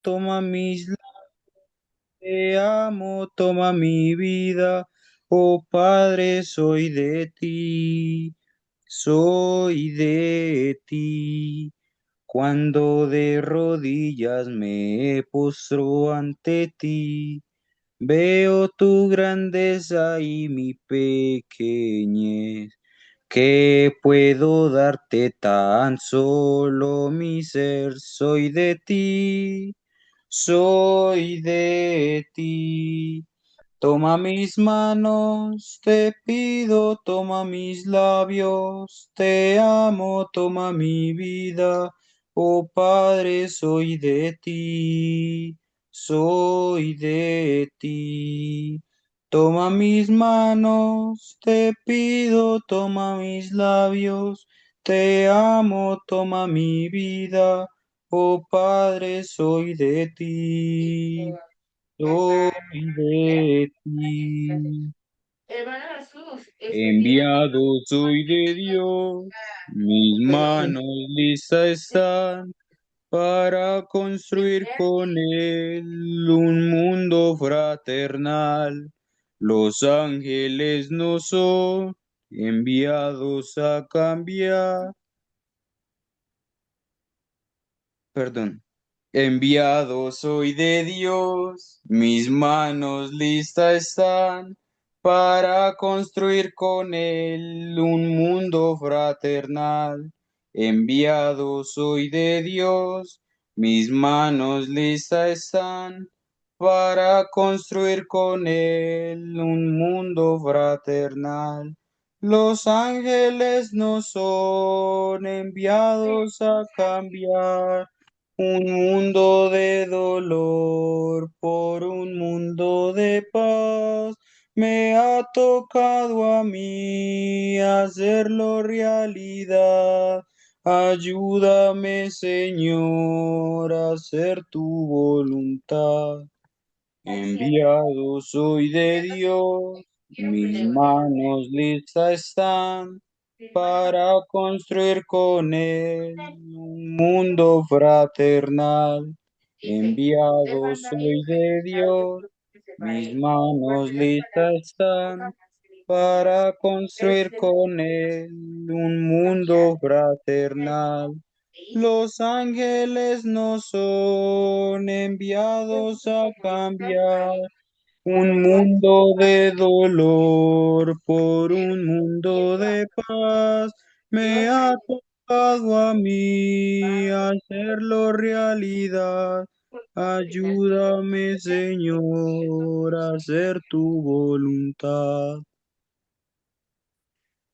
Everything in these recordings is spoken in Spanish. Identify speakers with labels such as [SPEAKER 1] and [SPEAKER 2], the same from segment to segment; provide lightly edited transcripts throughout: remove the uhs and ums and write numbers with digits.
[SPEAKER 1] toma te amo, toma mi vida. Oh Padre, soy de ti. Cuando de rodillas me postro ante ti, veo tu grandeza y mi pequeñez. ¿Qué puedo darte tan solo mi ser? Soy de ti. Toma mis manos, te pido, toma mis labios, te amo, toma mi vida. Oh Padre, soy de ti. Toma mis manos, te pido, toma mis labios, te amo, toma mi vida. Oh Padre, soy de ti. Enviado soy de Dios, mis manos listas están para construir con Él un mundo fraternal. Los ángeles no son enviados a cambiar, perdón. Enviado soy de Dios, mis manos listas están para construir con Él un mundo fraternal. Enviado soy de Dios, mis manos listas están para construir con Él un mundo fraternal. Los ángeles no son enviados a cambiar un mundo de dolor por un mundo de paz. Me ha tocado a mí hacerlo realidad. Ayúdame, Señor, a hacer tu voluntad. Enviado soy de Dios, mis manos listas están para construir con Él un mundo fraternal. Enviado soy de Dios, mis manos listas están para construir con Él un mundo fraternal. Los ángeles no son enviados a cambiar un mundo de dolor por un mundo de paz. Me ha tocado a mí hacerlo realidad. Ayúdame, Señor, a hacer tu voluntad.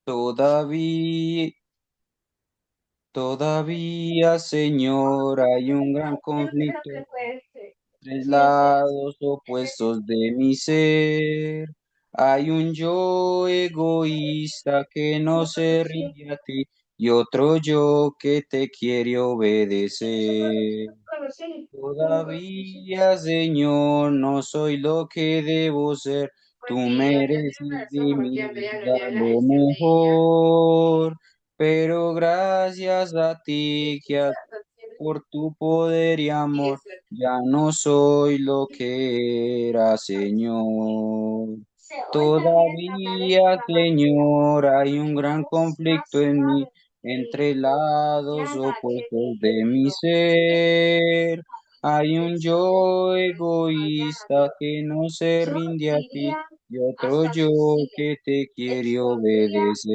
[SPEAKER 1] Todavía, todavía, Señor, hay un gran conflicto, tres lados opuestos de mi ser. Hay un yo egoísta que no se rinde a ti y otro yo que te quiere obedecer. Todavía, Señor, no soy lo que debo ser. Tú mereces de mi vida lo mejor, pero gracias a ti por tu poder y amor, ya no soy lo que era, Señor. Todavía, Señor, hay un gran conflicto en mí, entre lados opuestos de mi ser. Hay un yo egoísta que no se rinde a ti y otro yo que te quiere obedecer.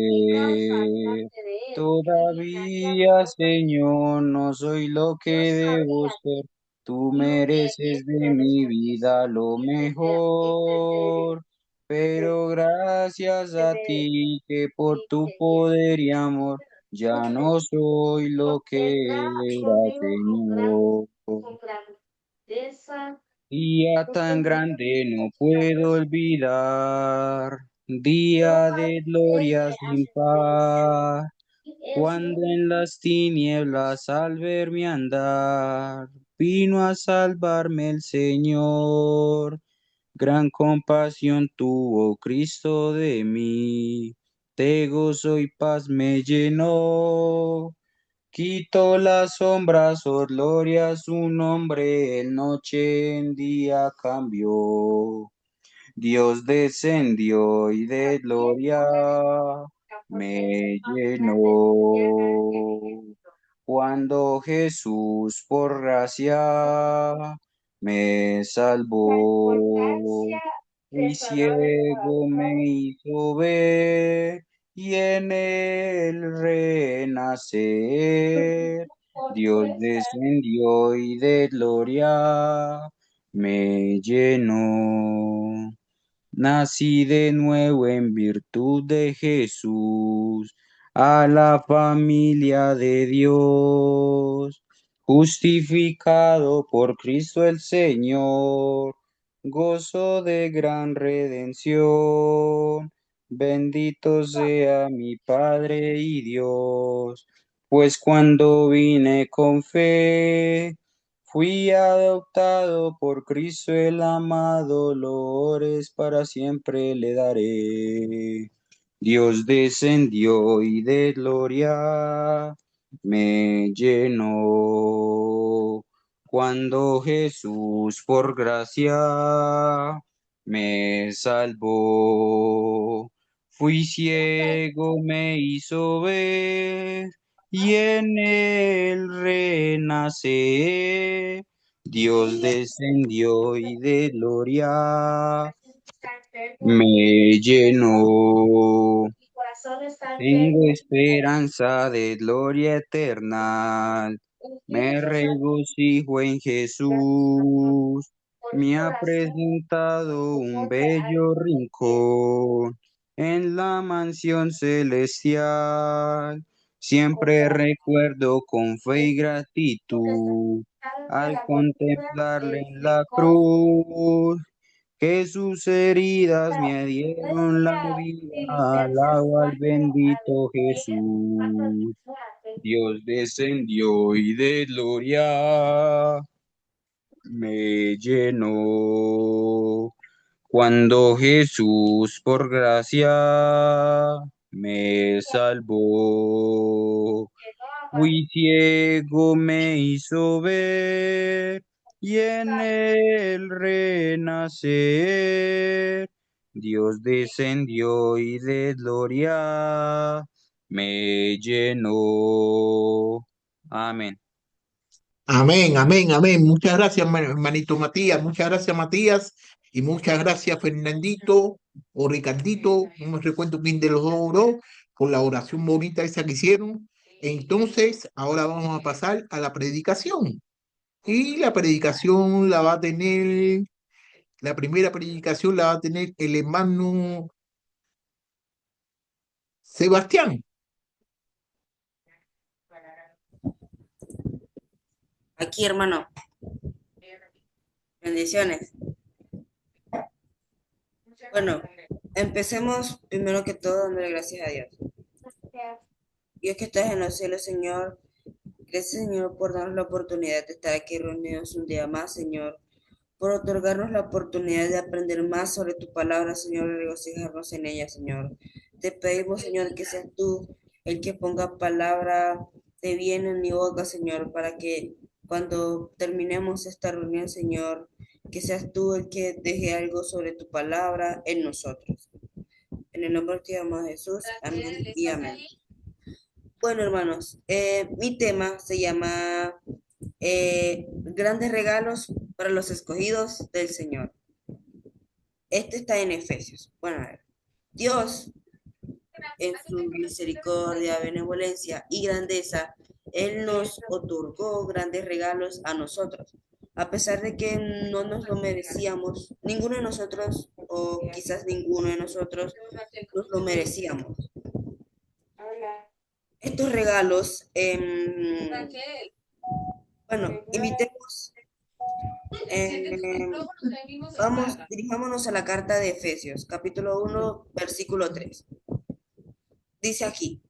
[SPEAKER 1] Todavía, Señor, no soy lo que debo ser. Tú mereces de mi vida lo mejor. Pero gracias a ti que por tu poder y amor ya no soy lo que era, Señor. Día tan grande no puedo olvidar, día de gloria sin par, cuando en las tinieblas al verme andar, vino a salvarme el Señor. Gran compasión tuvo Cristo de mí, de gozo y paz me llenó. Quitó las sombras, oh gloria su nombre, el noche en día cambió. Dios descendió y de gloria me llenó. Cuando Jesús por gracia me salvó, fui ciego, me hizo ver y en él renacer. Dios descendió y de gloria me llenó. Nací de nuevo en virtud de Jesús, a la familia de Dios, justificado por Cristo el Señor, gozo de gran redención. Bendito sea mi Padre y Dios, pues cuando vine con fe, fui adoptado por Cristo el amado, dolores para siempre le daré. Dios descendió y de gloria me llenó. Cuando Jesús por gracia me salvó, fui ciego, me hizo ver y en él renacer. Dios descendió y de gloria me llenó. Tengo esperanza de gloria eterna. Me regocijo en Jesús. Me ha presentado un bello rincón en la mansión celestial. Siempre recuerdo con fe y gratitud al contemplarle en la cruz que sus heridas me dieron la vida, alabo al bendito Jesús. Dios descendió y de gloria me llenó. Cuando Jesús por gracia me salvó. Fui ciego, me hizo ver y en él renacer. Dios descendió y de gloria me llenó. Amén.
[SPEAKER 2] Amén, amén, amén. Muchas gracias, hermanito Matías. Muchas gracias, Matías. Y muchas gracias, Fernandito o Ricardito. No me recuerdo quién de los dos oró por la oración bonita esa que hicieron. Entonces, ahora vamos a pasar a la predicación. Y la predicación la va a tener, la primera predicación la va a tener el hermano Sebastián.
[SPEAKER 3] Aquí, hermano. Bendiciones. Bueno, empecemos primero que todo dándole gracias a Dios. Dios que estás en los cielos, Señor. Gracias, Señor, por darnos la oportunidad de estar aquí reunidos un día más, Señor. Por otorgarnos la oportunidad de aprender más sobre tu palabra, Señor, y regocijarnos en ella, Señor. Te pedimos, Señor, que seas tú el que ponga palabra de bien en mi boca, Señor, para que cuando terminemos esta reunión, Señor, que seas tú el que deje algo sobre tu palabra en nosotros. En el nombre que llamo a Jesús, amén y amén. Bueno, hermanos, mi tema se llama Grandes regalos para los escogidos del Señor. Este está en Efesios. Bueno, a ver. Dios, en su misericordia, benevolencia y grandeza, Él nos otorgó grandes regalos a nosotros. A pesar de que no nos lo merecíamos, ninguno de nosotros, o quizás ninguno de nosotros, nos lo merecíamos. Estos regalos, bueno, invitemos, dirijámonos a la carta de Efesios, capítulo 1, versículo 3. Dice aquí,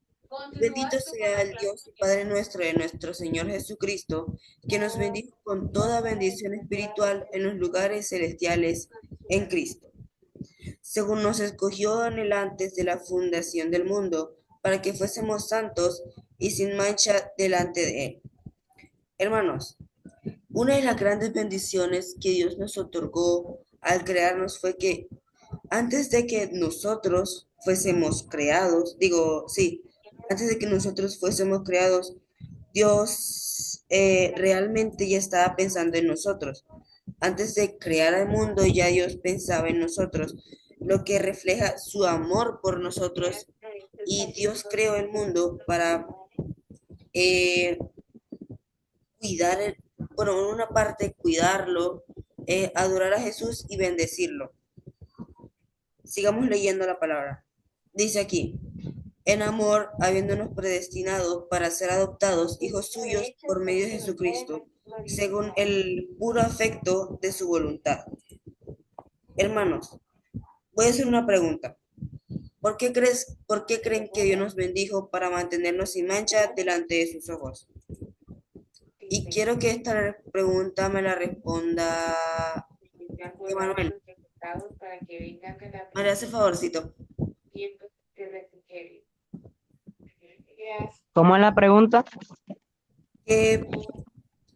[SPEAKER 3] bendito sea el Dios y Padre nuestro de nuestro Señor Jesucristo, que nos bendijo con toda bendición espiritual en los lugares celestiales en Cristo, según nos escogió en él antes de la fundación del mundo, para que fuésemos santos y sin mancha delante de Él. Hermanos, una de las grandes bendiciones que Dios nos otorgó al crearnos fue que antes de que nosotros fuésemos creados, digo, sí, antes de que nosotros fuésemos creados, Dios realmente ya estaba pensando en nosotros. Antes de crear el mundo, ya Dios pensaba en nosotros, lo que refleja su amor por nosotros. Y Dios creó el mundo para eh, cuidar, bueno, en una parte cuidarlo, adorar a Jesús y bendecirlo. Sigamos leyendo la palabra. Dice aquí, en amor, habiéndonos predestinados para ser adoptados hijos suyos por medio de Jesucristo, según el puro afecto de su voluntad. Hermanos, voy a hacer una pregunta. ¿Por qué creen que Dios nos bendijo para mantenernos sin mancha delante de sus ojos? Y quiero que esta pregunta me la responda Emanuel. ¿Me hace favorcito?
[SPEAKER 4] ¿Cómo es la pregunta?
[SPEAKER 3] Eh,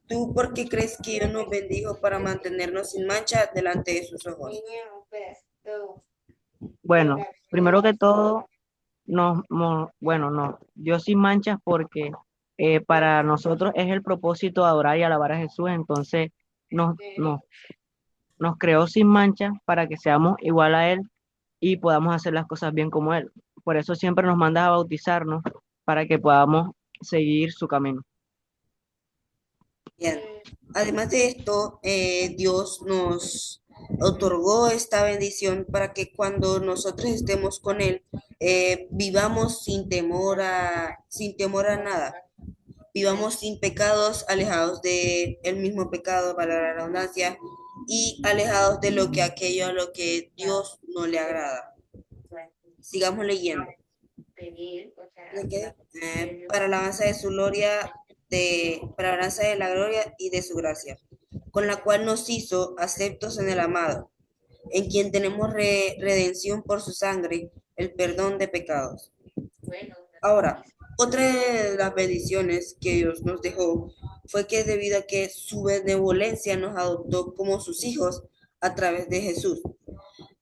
[SPEAKER 3] ¿Tú por qué crees que Dios nos bendijo para mantenernos sin mancha delante de sus ojos?
[SPEAKER 4] Bueno, primero que todo, bueno, no, yo sin manchas porque para nosotros es el propósito adorar y alabar a Jesús, entonces nos, nos, nos creó sin manchas para que seamos igual a Él y podamos hacer las cosas bien como Él. Por eso siempre nos manda a bautizarnos para que podamos seguir su camino.
[SPEAKER 3] Bien. Además de esto, Dios nos otorgó esta bendición para que cuando nosotros estemos con Él, vivamos sin temor a nada. Vivamos sin pecados, alejados de el mismo pecado, para la redundancia, y alejados de lo que aquello a lo que Dios no le agrada. Sigamos leyendo. ¿De qué? Para alabanza de su gloria, para alabanza de la gloria y de su gracia, con la cual nos hizo aceptos en el amado, en quien tenemos redención por su sangre, el perdón de pecados. Ahora, otra de las bendiciones que Dios nos dejó fue que debido a que su benevolencia nos adoptó como sus hijos a través de Jesús.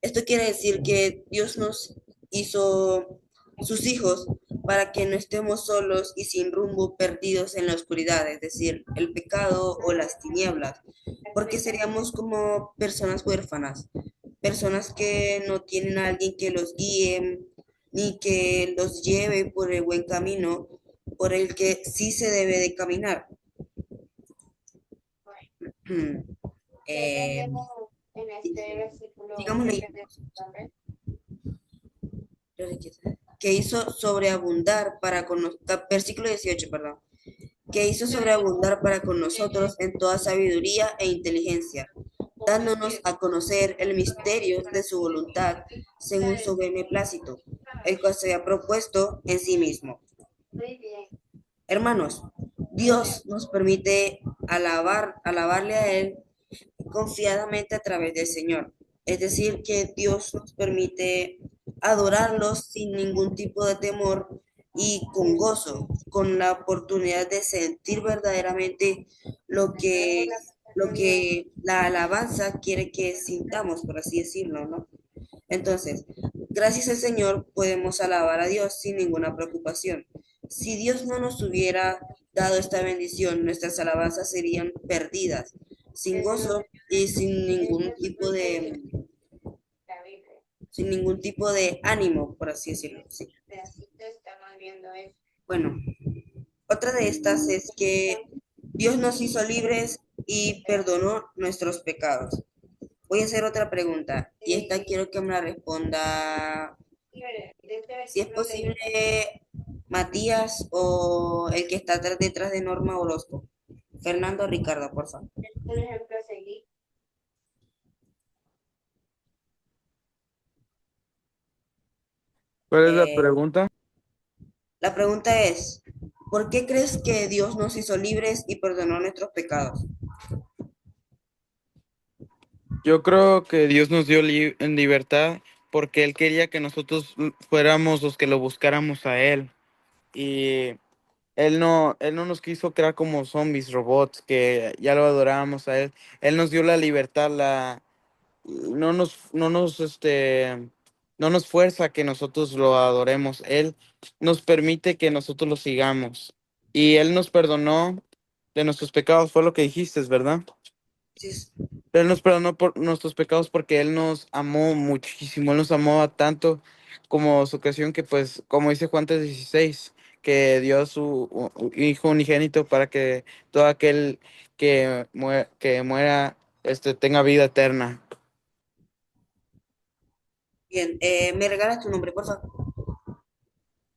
[SPEAKER 3] Esto quiere decir que Dios nos hizo sus hijos para que no estemos solos y sin rumbo, perdidos en la oscuridad, es decir, el pecado o las tinieblas, porque seríamos como personas huérfanas, personas que no tienen a alguien que los guíe ni que los lleve por el buen camino por el que sí se debe de caminar. Eh, digamos leyendo, que hizo sobreabundar para con versículo 18, perdón, que hizo sobreabundar para con nosotros en toda sabiduría e inteligencia, dándonos a conocer el misterio de su voluntad según su beneplácito, el cual se había propuesto en sí mismo. Hermanos, Dios nos permite alabarle a Él confiadamente a través del Señor. Es decir, que Dios nos permite adorarlos sin ningún tipo de temor y con gozo, con la oportunidad de sentir verdaderamente lo que la alabanza quiere que sintamos, por así decirlo, ¿no? Entonces, gracias al Señor podemos alabar a Dios sin ninguna preocupación. Si Dios no nos hubiera dado esta bendición, nuestras alabanzas serían perdidas, sin gozo y sin ningún tipo de ánimo, por así decirlo. Sí. Bueno, otra de estas es que Dios nos hizo libres y perdonó nuestros pecados. Voy a hacer otra pregunta y esta quiero que me la responda, si es posible, Matías o el que está detrás de Norma Orozco. Fernando Ricardo, por favor.
[SPEAKER 5] ¿Cuál es la
[SPEAKER 3] Eh,
[SPEAKER 5] pregunta?
[SPEAKER 3] la pregunta es, ¿por qué crees que Dios nos hizo libres y perdonó nuestros pecados?
[SPEAKER 5] Yo creo que Dios nos dio en libertad porque Él quería que nosotros fuéramos los que lo buscáramos a Él. Y Él no nos quiso crear como zombies, robots, que ya lo adorábamos a Él. Él nos dio la libertad, no nos fuerza a que nosotros lo adoremos. Él nos permite que nosotros lo sigamos. Y Él nos perdonó de nuestros pecados, fue lo que dijiste, ¿verdad?
[SPEAKER 3] Sí,
[SPEAKER 5] Él nos perdonó por nuestros pecados porque Él nos amó muchísimo, Él nos amó a tanto como su ocasión que pues, como dice Juan 3:16, que dio a su Hijo unigénito para que todo aquel que muera tenga vida eterna.
[SPEAKER 3] bien. ¿Me regalas tu nombre, por favor?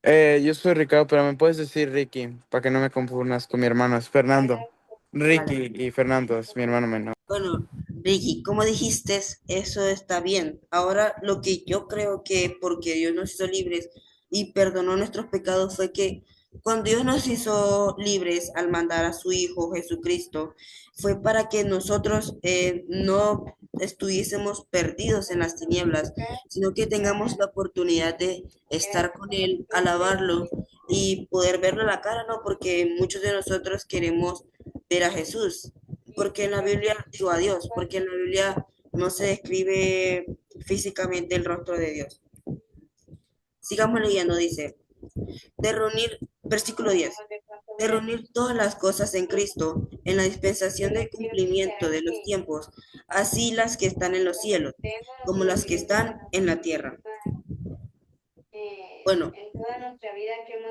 [SPEAKER 5] Yo soy Ricardo, pero me puedes decir Ricky, para que no me confundas con mi hermano, es Fernando.
[SPEAKER 3] Vale.
[SPEAKER 5] Ricky y Fernando es mi hermano menor.
[SPEAKER 3] Bueno, Ricky, como dijiste, eso está bien. Ahora, lo que yo creo que porque Dios nos hizo libres y perdonó nuestros pecados fue que cuando Dios nos hizo libres al mandar a su Hijo Jesucristo, fue para que nosotros no estuviésemos perdidos en las tinieblas, sino que tengamos la oportunidad de estar con Él, alabarlo y poder verlo a la cara, ¿no? Porque muchos de nosotros queremos ver a Jesús, porque en la Biblia, digo a Dios, porque en la Biblia no se describe físicamente el rostro de Dios. Sigamos leyendo, dice, de reunir, versículo 10, de reunir todas las cosas en Cristo, en la dispensación del cumplimiento de los tiempos, así las que están en los cielos, como las que están en la tierra. Bueno,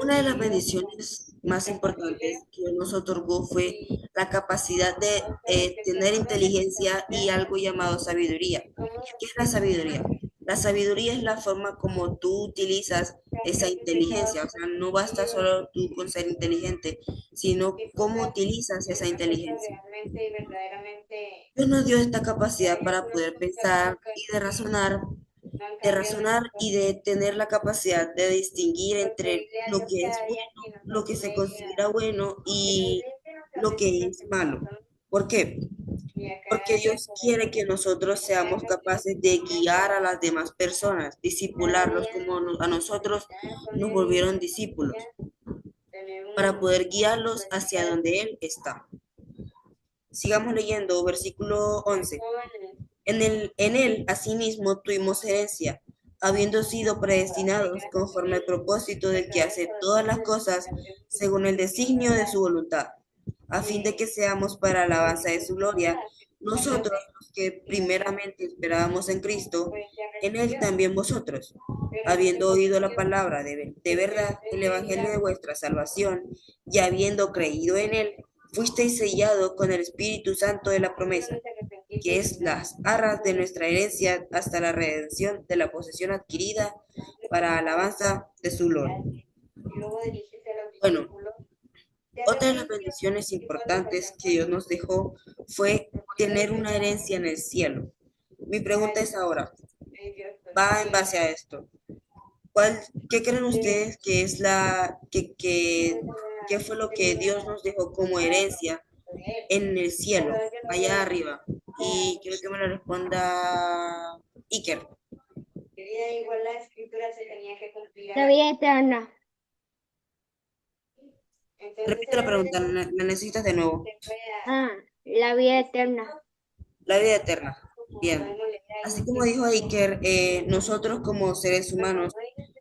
[SPEAKER 3] una de las bendiciones más importantes que Dios nos otorgó fue la capacidad de tener inteligencia y algo llamado sabiduría. ¿Qué es la sabiduría? La sabiduría es la forma como tú utilizas esa inteligencia. O sea, no basta solo tú con ser inteligente, sino cómo utilizas esa inteligencia. Dios nos dio esta capacidad para poder pensar y de razonar y de tener la capacidad de distinguir entre lo que es bueno, lo que se considera bueno y lo que es malo. ¿Por qué? Porque Dios quiere que nosotros seamos capaces de guiar a las demás personas, discipularlos como a nosotros nos volvieron discípulos, para poder guiarlos hacia donde Él está. Sigamos leyendo, versículo 11. En él, asimismo, tuvimos herencia, habiendo sido predestinados conforme al propósito del que hace todas las cosas según el designio de su voluntad, a fin de que seamos para alabanza de su gloria, nosotros los que primeramente esperábamos en Cristo, en él también vosotros, habiendo oído la palabra de verdad, el evangelio de vuestra salvación, y habiendo creído en él, fuisteis sellados con el Espíritu Santo de la promesa, que es las arras de nuestra herencia hasta la redención de la posesión adquirida para alabanza de su gloria. Bueno, otra de las bendiciones importantes que Dios nos dejó fue tener una herencia en el cielo. Mi pregunta es ahora, va en base a esto. ¿Qué creen ustedes que es qué fue lo que Dios nos dejó como herencia en el cielo, allá arriba? Y quiero que me lo responda Iker.
[SPEAKER 6] La vida eterna.
[SPEAKER 3] Repite la pregunta, la necesitas de nuevo.
[SPEAKER 6] Ah, la vida eterna.
[SPEAKER 3] La vida eterna. Bien. Así como dijo Iker, nosotros como seres humanos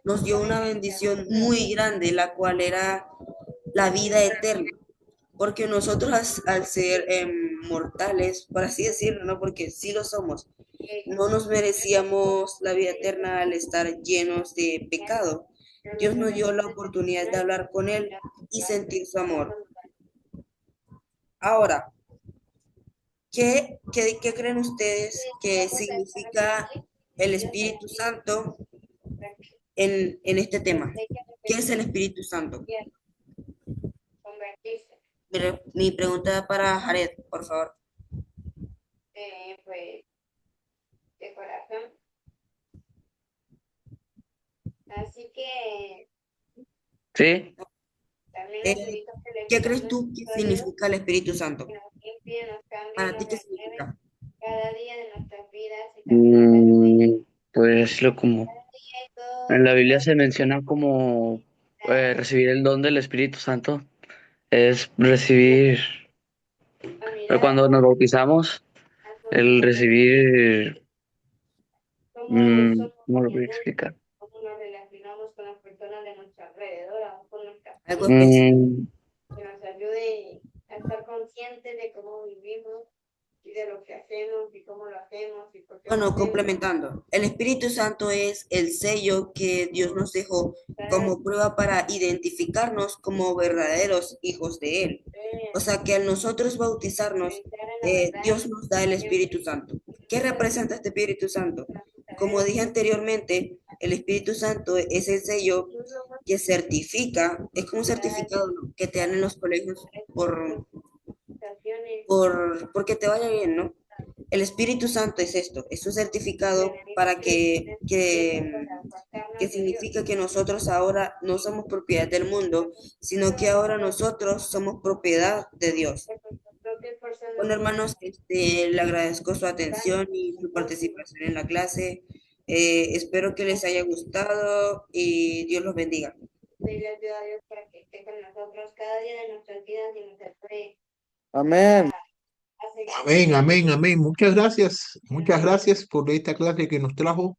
[SPEAKER 3] nos dio una bendición muy grande, la cual era la vida eterna. Porque nosotros al ser mortales, por así decirlo, ¿no? Porque sí lo somos, no nos merecíamos la vida eterna al estar llenos de pecado. Dios nos dio la oportunidad de hablar con Él y sentir su amor. Ahora, ¿qué creen ustedes que significa el Espíritu Santo en este tema? ¿Qué es el Espíritu Santo? Mi pregunta para Jared, por favor.
[SPEAKER 4] Sí,
[SPEAKER 3] Eh, ¿Qué crees tú que significa el Espíritu Santo? ¿Para ti qué significa?
[SPEAKER 4] mm, pues lo como en la Biblia se menciona como recibir el don del Espíritu Santo.
[SPEAKER 7] es recibir, cuando nos bautizamos, el recibir, ¿cómo lo voy a explicar?
[SPEAKER 3] Algo específico.
[SPEAKER 7] Mm,
[SPEAKER 3] Bueno, complementando, el Espíritu Santo es el sello que Dios nos dejó como prueba para identificarnos como verdaderos hijos de Él. O sea que al nosotros bautizarnos, Dios nos da el Espíritu Santo. ¿Qué representa este Espíritu Santo? Como dije anteriormente, el Espíritu Santo es el sello que certifica, es como un certificado, ¿no?, que te dan en los colegios porque te vaya bien, ¿no? El Espíritu Santo es esto, es un certificado para que significa que nosotros ahora no somos propiedad del mundo, sino que ahora nosotros somos propiedad de Dios. Bueno, hermanos, le agradezco su atención y su participación en la clase. Espero que les haya gustado y Dios los bendiga.
[SPEAKER 5] Amén.
[SPEAKER 2] Amén, amén, amén. muchas gracias por esta clase que nos trajo.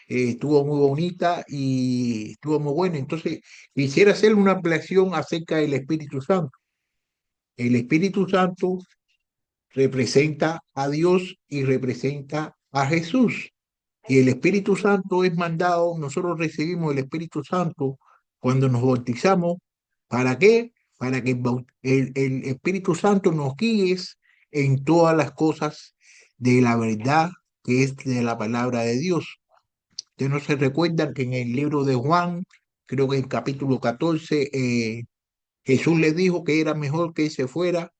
[SPEAKER 2] Estuvo muy bonita y estuvo muy buena. Entonces, quisiera hacer una ampliación acerca del Espíritu Santo. El Espíritu Santo representa a Dios y representa a Jesús. Y el Espíritu Santo es mandado, nosotros recibimos el Espíritu Santo cuando nos bautizamos. ¿Para qué? Para que el Espíritu Santo nos guíe en todas las cosas de la verdad que es de la palabra de Dios. Ustedes no se recuerdan que en el libro de Juan, creo que en capítulo 14, Jesús le dijo que era mejor que él se fuera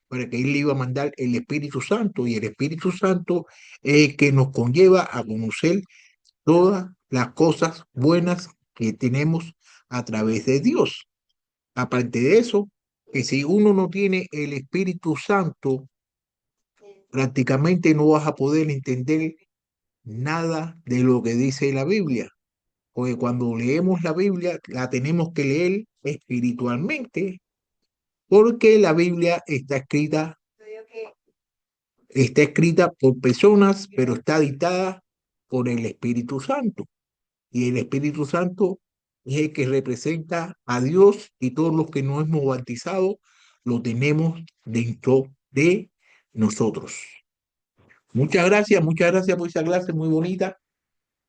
[SPEAKER 2] para que él le iba a mandar el Espíritu Santo, y el Espíritu Santo es el que nos conlleva a conocer todas las cosas buenas que tenemos a través de Dios. Aparte de eso, que si uno no tiene el Espíritu Santo, prácticamente no vas a poder entender nada de lo que dice la Biblia. Porque cuando leemos la Biblia, la tenemos que leer espiritualmente, porque la Biblia está escrita por personas, pero está dictada por el Espíritu Santo. Y el Espíritu Santo es el que representa a Dios, y todos los que nos hemos bautizado lo tenemos dentro de nosotros. Muchas gracias por esa clase muy bonita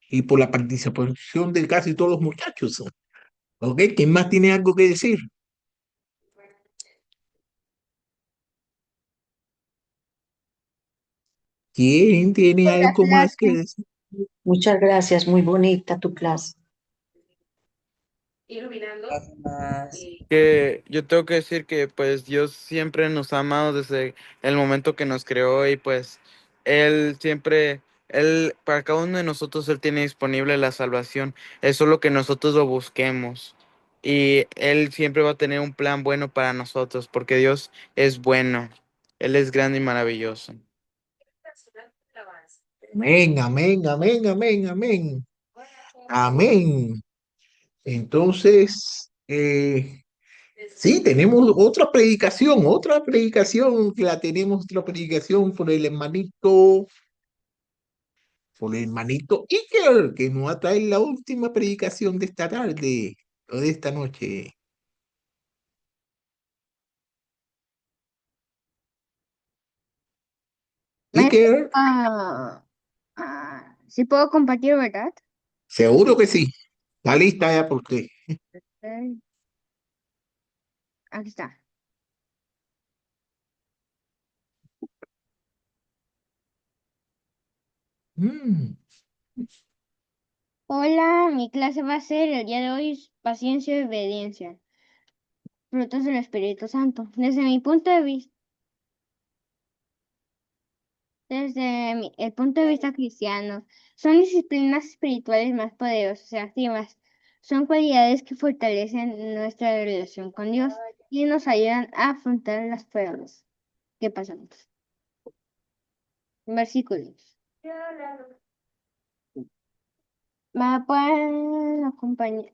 [SPEAKER 2] y por la participación de casi todos los muchachos. ¿Ok? ¿Quién más tiene algo que decir? ¿Quién tiene
[SPEAKER 6] Por la
[SPEAKER 2] algo más que
[SPEAKER 6] clase.
[SPEAKER 2] decir?
[SPEAKER 8] Muchas gracias, muy bonita tu clase.
[SPEAKER 3] Gracias.
[SPEAKER 5] Que yo tengo que decir que pues Dios siempre nos ha amado desde el momento que nos creó, y pues Él siempre, para cada uno de nosotros, Él tiene disponible la salvación. Es solo que nosotros lo busquemos. Y Él siempre va a tener un plan bueno para nosotros, porque Dios es bueno. Él es grande y maravilloso.
[SPEAKER 2] Amén, amén, amén, amén, amén. Amén. Entonces, sí, tenemos otra predicación, que la tenemos, otra predicación por el hermanito Iker, que nos va a traer la última predicación de esta tarde o de esta noche.
[SPEAKER 6] Maestro,
[SPEAKER 2] Iker,
[SPEAKER 6] sí puedo compartir, ¿verdad?
[SPEAKER 2] seguro que sí. Está lista ya por usted.
[SPEAKER 6] Ok, aquí está.
[SPEAKER 2] Mm,
[SPEAKER 6] Hola, mi clase va a ser el día de hoy paciencia y obediencia, frutos del Espíritu Santo. El punto de vista cristiano, son disciplinas espirituales más poderosas y activas. Son cualidades que fortalecen nuestra relación con Dios y nos ayudan a afrontar las pruebas que pasamos. Versículos. ¿Me pueden acompañar?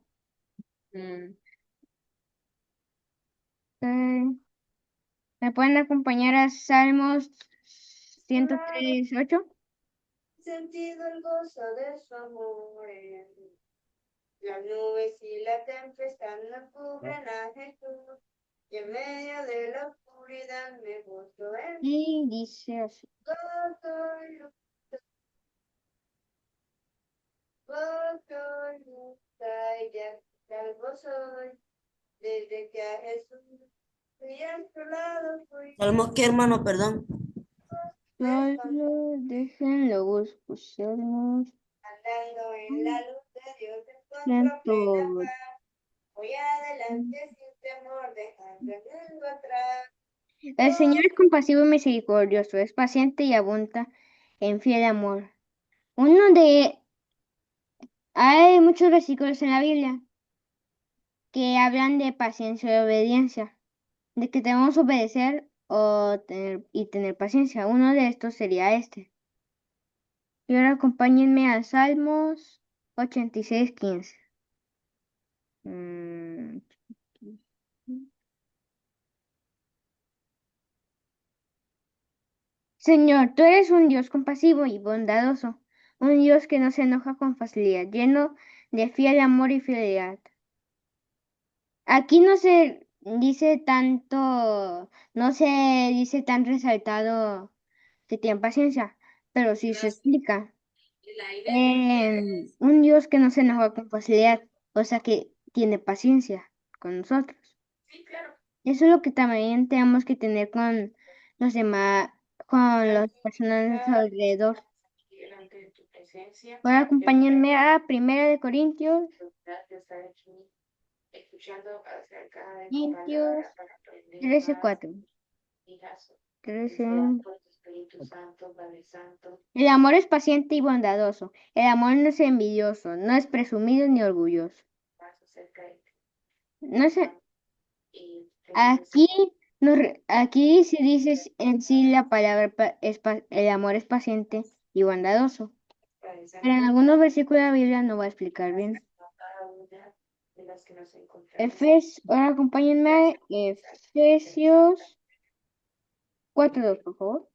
[SPEAKER 6] ¿Me pueden acompañar a Salmos 103:8?
[SPEAKER 3] Sentido el gozo de su amor. Las nubes y la tempestad no cubren a Jesús. Y en medio de la oscuridad me gozo en
[SPEAKER 6] Y dice así.
[SPEAKER 3] gozo y luz, gozo y luz, ay, ya salvo soy, desde que a Jesús fui a su lado fui. ¿Salmos qué, hermano? Perdón.
[SPEAKER 6] Solo déjenlo busco. Salmos
[SPEAKER 3] Andando en la luz de Dios encuentro plena paz. Voy adelante sin temor, dejando el mundo atrás.
[SPEAKER 6] El Señor es compasivo y misericordioso, es paciente y abunda en fiel amor. Hay muchos versículos en la Biblia que hablan de paciencia y obediencia, de que debemos obedecer y tener paciencia. Uno de estos sería este. Y ahora acompáñenme a Salmos 86:15. Señor, tú eres un Dios compasivo y bondadoso, un Dios que no se enoja con facilidad, lleno de fiel amor y fidelidad. Aquí no se dice tanto, no se dice tan resaltado que tiene paciencia, pero sí se explica. Un Dios que no se enoja con facilidad, o sea que tiene paciencia con nosotros. Eso es lo que también tenemos que tener con los demás, con las personas alrededor. Ahora acompáñenme a 1 Corintios 13:4. 13. El amor es paciente y bondadoso. El amor no es envidioso, no es presumido ni orgulloso. No sé, aquí, aquí se dice en sí la palabra, el amor es paciente y bondadoso. Pero en algunos versículos de la Biblia no va a explicar bien. Ahora acompáñenme a Efesios 4:2, por favor.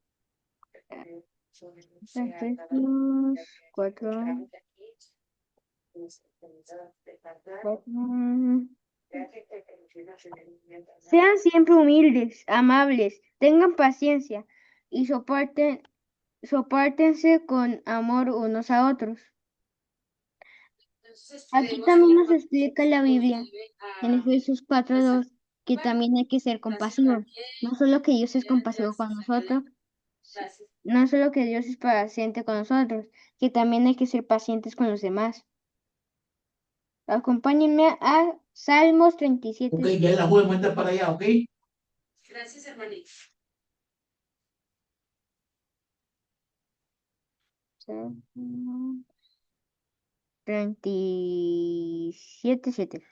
[SPEAKER 6] Efesios 4:4. Sean siempre humildes, amables, tengan paciencia y sopórtense con amor unos a otros. Aquí también nos explica la Biblia en Efesios 4:2 que también hay que ser compasivos. No solo que Dios es compasivo con nosotros, no solo que Dios es paciente con nosotros, que también hay que ser pacientes con los demás. Acompáñenme a Salmos 37.
[SPEAKER 2] Ok, ya la voy a mandar para allá, ¿ok?
[SPEAKER 3] Gracias, hermanito.
[SPEAKER 6] Salmos 37:7.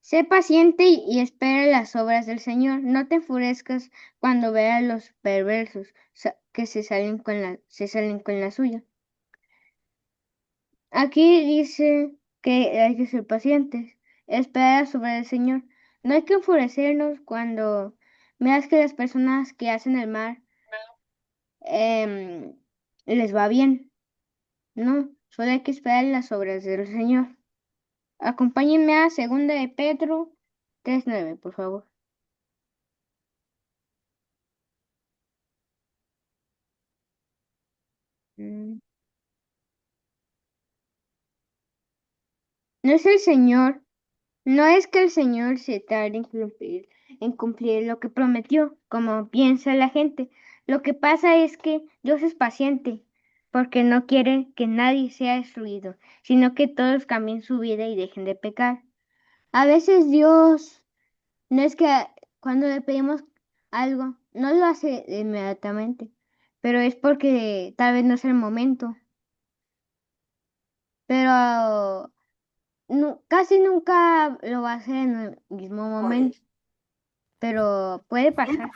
[SPEAKER 6] Sé paciente y espera las obras del Señor. No te enfurezcas cuando veas a los perversos que se salen con la suya. Aquí dice que hay que ser pacientes, esperar las obras del Señor. No hay que enfurecernos cuando veas que las personas que hacen el mal les va bien. No, solo hay que esperar las obras del Señor. Acompáñenme a 2 de Pedro 3:9, por favor. Mm. No es el Señor, no es que el Señor se tarde en cumplir lo que prometió, como piensa la gente. Lo que pasa es que Dios es paciente, porque no quiere que nadie sea destruido, sino que todos cambien su vida y dejen de pecar. A veces Dios no es que cuando le pedimos algo, no lo hace inmediatamente, pero es porque tal vez no es el momento. Pero casi nunca lo va a hacer en el mismo momento, pero puede pasar.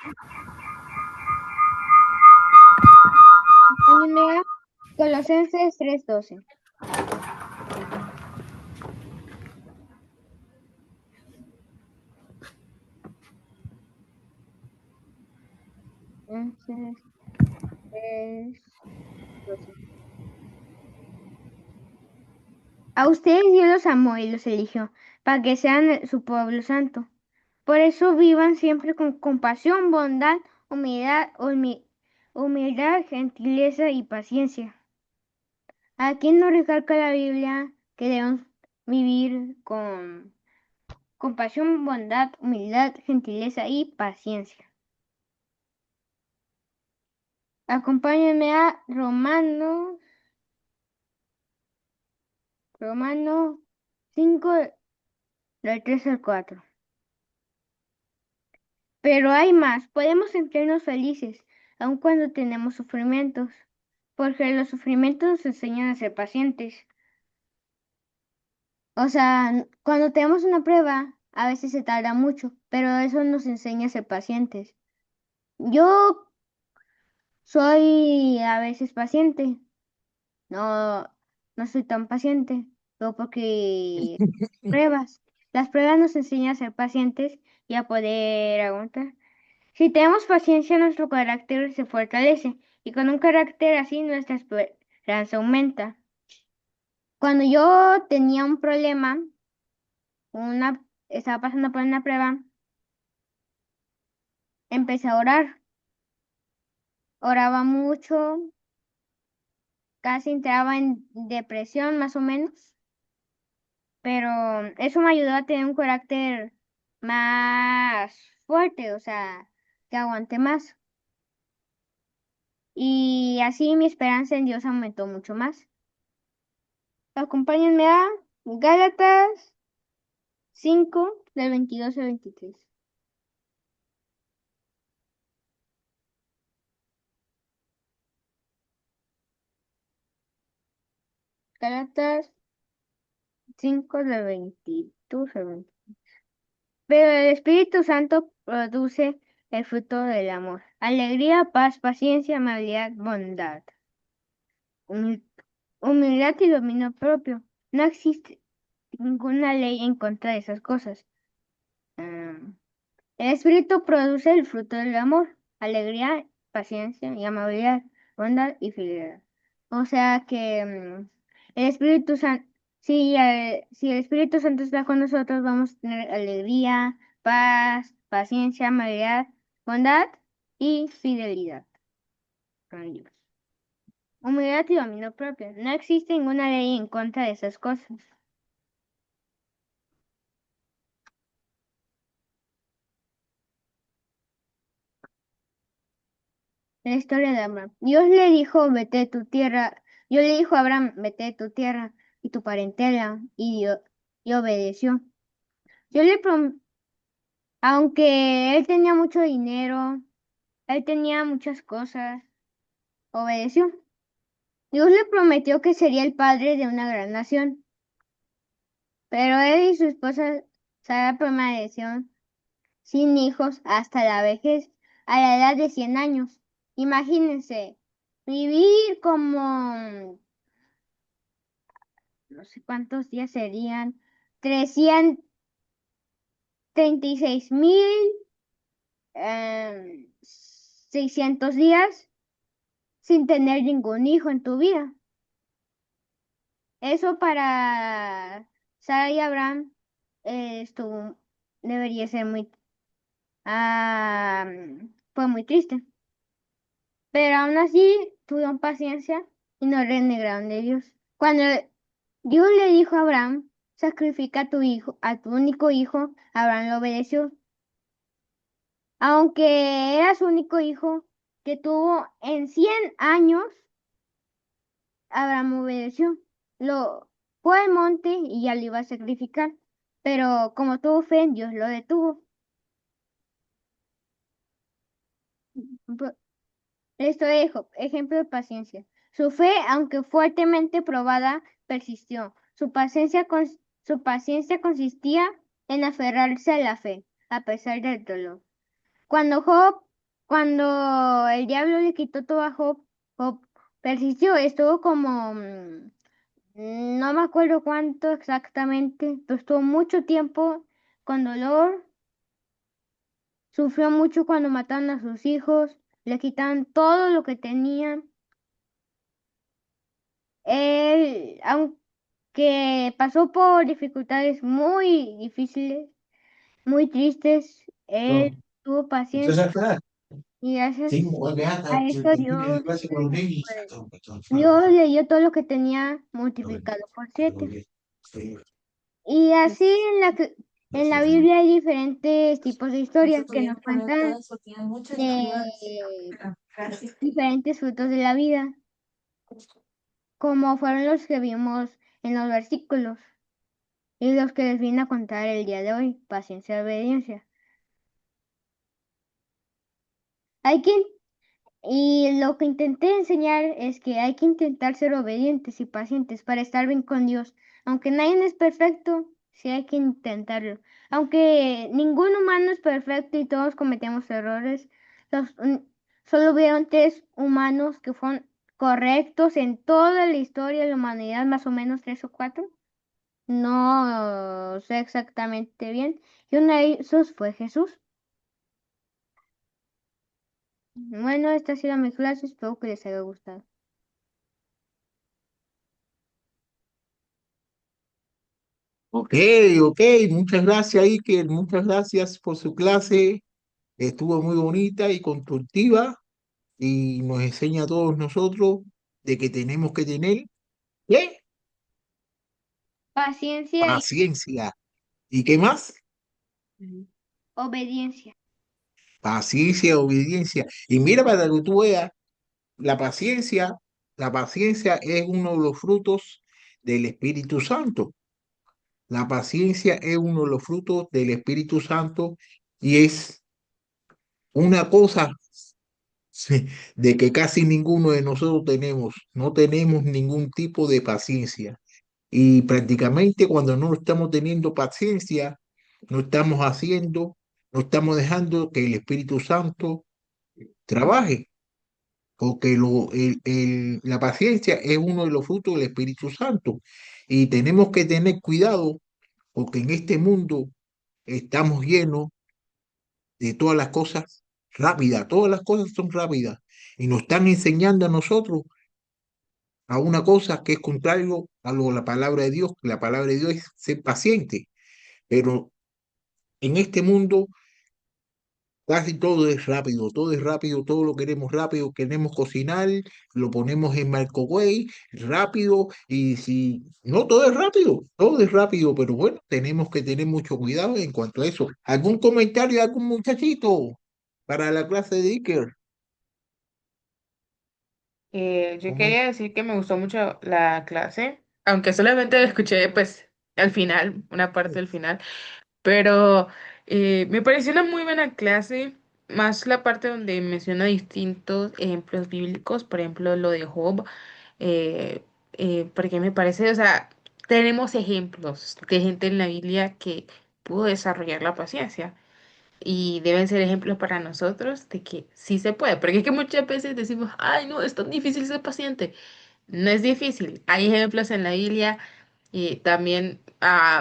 [SPEAKER 6] Acompáñenme a Colosenses 3:12. Entonces, es 12. A ustedes Dios los amó y los eligió para que sean su pueblo santo. Por eso vivan siempre con compasión, bondad, humildad, gentileza y paciencia. Aquí nos recalca la Biblia que debemos vivir con compasión, bondad, humildad, gentileza y paciencia. Acompáñenme a Romanos 5, del 3 al 4. Pero hay más, podemos sentirnos felices, aun cuando tenemos sufrimientos, porque los sufrimientos nos enseñan a ser pacientes. O sea, cuando tenemos una prueba, a veces se tarda mucho, pero eso nos enseña a ser pacientes. Yo soy a veces paciente, no, no soy tan paciente, pero porque las pruebas nos enseñan a ser pacientes y a poder aguantar. Si tenemos paciencia, nuestro carácter se fortalece y con un carácter así nuestra esperanza aumenta. Cuando yo tenía un problema, estaba pasando por una prueba, empecé a orar. Oraba mucho, casi entraba en depresión más o menos, pero eso me ayudó a tener un carácter más fuerte, o sea, que aguante más. Y así mi esperanza en Dios aumentó mucho más. Acompáñenme a Gálatas 5, del 22 al 23. Gálatas 5, del 22 al 23. Pero el Espíritu Santo produce el fruto del amor: alegría, paz, paciencia, amabilidad, bondad, humil- humildad y dominio propio. No existe ninguna ley en contra de esas cosas. Mm, El Espíritu produce el fruto del amor: alegría, paciencia y amabilidad, bondad y fidelidad. O sea que el Espíritu Santo, si el Espíritu Santo está con nosotros, vamos a tener alegría, paz, paciencia, amabilidad, bondad y fidelidad con Dios. Humildad y dominio propio. No existe ninguna ley en contra de esas cosas. La historia de Abraham. Dios le dijo, vete de tu tierra. Dios le dijo a Abraham, vete de tu tierra y tu parentela. Y obedeció. Yo le prom- Aunque él tenía mucho dinero, él tenía muchas cosas, obedeció. Dios le prometió que sería el padre de una gran nación. Pero él y su esposa Sara permanecieron sin hijos hasta la vejez, a la edad de 100 años. Imagínense, vivir como no sé cuántos días serían, 336.000, 600 días sin tener ningún hijo en tu vida. Eso para Sara y Abraham estuvo, debería ser ah, fue muy triste. Pero aún así tuvieron paciencia y no renegaron de Dios. Cuando Dios le dijo a Abraham, sacrifica a tu hijo, a tu único hijo, Abraham lo obedeció. Aunque era su único hijo que tuvo en 100 años, Abraham obedeció. Lo fue al monte y ya lo iba a sacrificar. Pero como tuvo fe en Dios, lo detuvo. Esto es ejemplo de paciencia. Su fe, aunque fuertemente probada, persistió. Su paciencia consistía en aferrarse a la fe, a pesar del dolor. Cuando Job, cuando el diablo le quitó todo a Job, Job persistió. Estuvo como, no me acuerdo cuánto exactamente, pero estuvo mucho tiempo con dolor. Sufrió mucho cuando mataron a sus hijos. le quitaron todo lo que tenía. Él, aunque pasó por dificultades muy difíciles, muy tristes, él tuvo paciencia y gracias a eso Dios le dio todo lo que tenía multiplicado por 7. Y así en la Biblia hay diferentes tipos de historias que nos cuentan de diferentes frutos de la vida, como fueron los que vimos en los versículos y los que les vine a contar el día de hoy, paciencia y obediencia. Hay que, y lo que intenté enseñar es que hay que intentar ser obedientes y pacientes para estar bien con Dios. Aunque nadie es perfecto, sí hay que intentarlo. Aunque ningún humano es perfecto y todos cometemos errores, solo hubieron 3 humanos que fueron correctos en toda la historia de la humanidad, más o menos 3 o 4. No sé exactamente bien. Y uno de esos fue Jesús. Bueno, esta ha sido mi clase, espero que les haya gustado.
[SPEAKER 2] Ok, ok, muchas gracias, Iker, muchas gracias por su clase. Estuvo muy bonita y constructiva y nos enseña a todos nosotros de que tenemos que tener ¿qué?
[SPEAKER 6] Paciencia y
[SPEAKER 2] Paciencia. ¿Y qué más?
[SPEAKER 6] obediencia.
[SPEAKER 2] Paciencia, obediencia. Y mira para que tú veas, la la paciencia es uno de los frutos del Espíritu Santo. La paciencia es uno de los frutos del Espíritu Santo y es una cosa sí, de que casi ninguno de nosotros tenemos, no tenemos ningún tipo de paciencia. Y prácticamente cuando no estamos teniendo paciencia, no estamos haciendo, no estamos dejando que el Espíritu Santo trabaje, porque la paciencia es uno de los frutos del Espíritu Santo. Y tenemos que tener cuidado, porque en este mundo estamos llenos de todas las cosas rápidas, todas las cosas son rápidas y nos están enseñando a nosotros a una cosa que es contrario a lo la palabra de Dios, que la palabra de Dios es ser paciente, pero en este mundo casi todo es rápido, todo lo queremos rápido, queremos cocinar, lo ponemos en microwave, rápido, y si no todo es rápido, pero bueno, tenemos que tener mucho cuidado en cuanto a eso. ¿Algún comentario de algún muchachito para la clase de Iker?
[SPEAKER 9] Yo quería decir que me gustó mucho la clase, aunque solamente escuché pues al final, una parte del final, pero me pareció una muy buena clase, más la parte donde menciona distintos ejemplos bíblicos, por ejemplo lo de Job, eh, porque me parece, o sea, tenemos ejemplos de gente en la Biblia que pudo desarrollar la paciencia. Y deben ser ejemplos para nosotros de que sí se puede, porque es que muchas veces decimos, ay, no, es tan difícil ser paciente. No es difícil. Hay ejemplos en la Biblia y también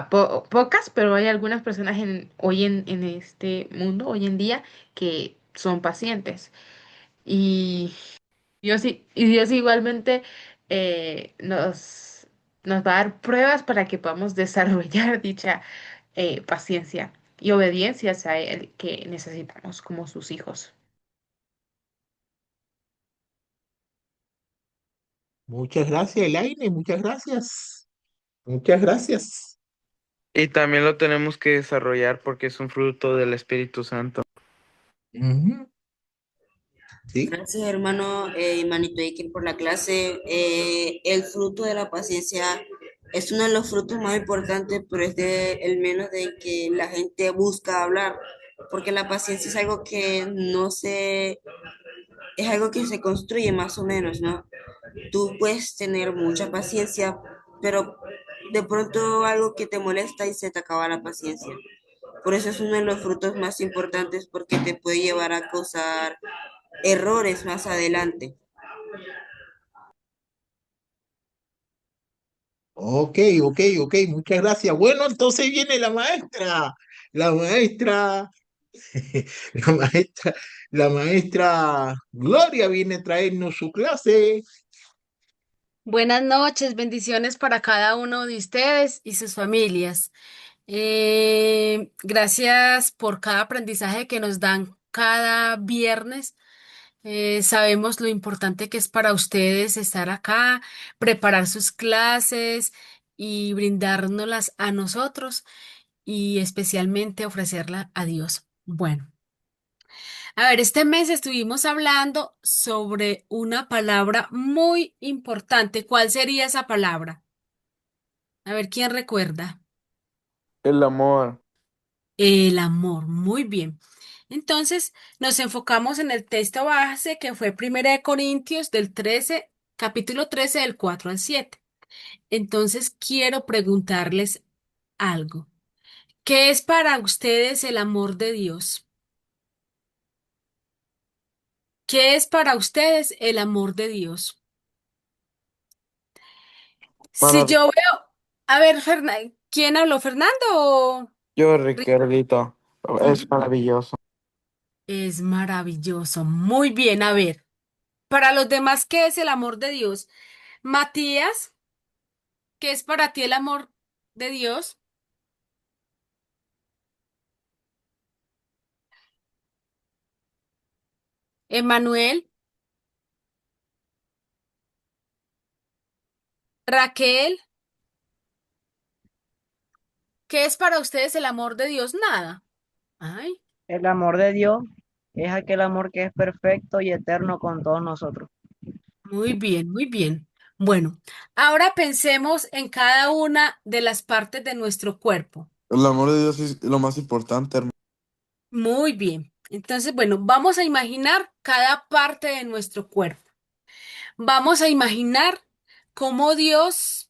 [SPEAKER 9] pocas, pero hay algunas personas en este mundo, hoy en día, que son pacientes. Y Dios igualmente nos va a dar pruebas para que podamos desarrollar dicha paciencia y obediencia a Él que necesitamos como sus hijos.
[SPEAKER 2] Muchas gracias, Elaine, muchas gracias. Muchas gracias.
[SPEAKER 5] Y también lo tenemos que desarrollar porque es un fruto del Espíritu Santo.
[SPEAKER 2] Ujú, sí.
[SPEAKER 3] Gracias, hermano y manito Iker, por la clase. El fruto de la paciencia es uno de los frutos más importantes, pero es el menos de que la gente busca hablar, porque la paciencia es algo que no se, es algo que se construye más o menos, ¿no? Tú puedes tener mucha paciencia, pero de pronto algo que te molesta y se te acaba la paciencia. Por eso es uno de los frutos más importantes porque te puede llevar a causar errores más adelante.
[SPEAKER 2] Ok, ok, ok, muchas gracias. Bueno, entonces viene la maestra. La maestra La maestra, la maestra Gloria viene a traernos su clase.
[SPEAKER 10] Buenas noches, bendiciones para cada uno de ustedes y sus familias. Gracias por cada aprendizaje que nos dan cada viernes. Sabemos lo importante que es para ustedes estar acá, preparar sus clases y brindárnoslas a nosotros y especialmente ofrecerla a Dios. Bueno. A ver, este mes estuvimos hablando sobre una palabra muy importante. ¿Cuál sería esa palabra? A ver, ¿quién recuerda?
[SPEAKER 5] El amor.
[SPEAKER 10] El amor. Muy bien. Entonces, nos enfocamos en el texto base que fue 1 Corintios del 13, capítulo 13 del 4 al 7. Entonces, quiero preguntarles algo. ¿Qué es para ustedes el amor de Dios? ¿Qué es para ustedes el amor de Dios? Si
[SPEAKER 5] Para
[SPEAKER 10] yo veo, a ver, ¿quién habló? ¿Fernando o
[SPEAKER 5] yo,
[SPEAKER 10] Ricardo?
[SPEAKER 5] Ricardito, es maravilloso.
[SPEAKER 10] Es maravilloso. Muy bien, a ver. Para los demás, ¿qué es el amor de Dios? Matías, ¿qué es para ti el amor de Dios? Emanuel, Raquel, ¿qué es para ustedes el amor de Dios? Nada. Ay,
[SPEAKER 4] El amor de Dios es aquel amor que es perfecto y eterno con todos nosotros.
[SPEAKER 10] muy bien, muy bien. Bueno, ahora pensemos en cada una de las partes de nuestro cuerpo.
[SPEAKER 5] El amor de Dios es lo más importante, hermano.
[SPEAKER 10] Muy bien. Entonces, bueno, vamos a imaginar cada parte de nuestro cuerpo. Vamos a imaginar cómo Dios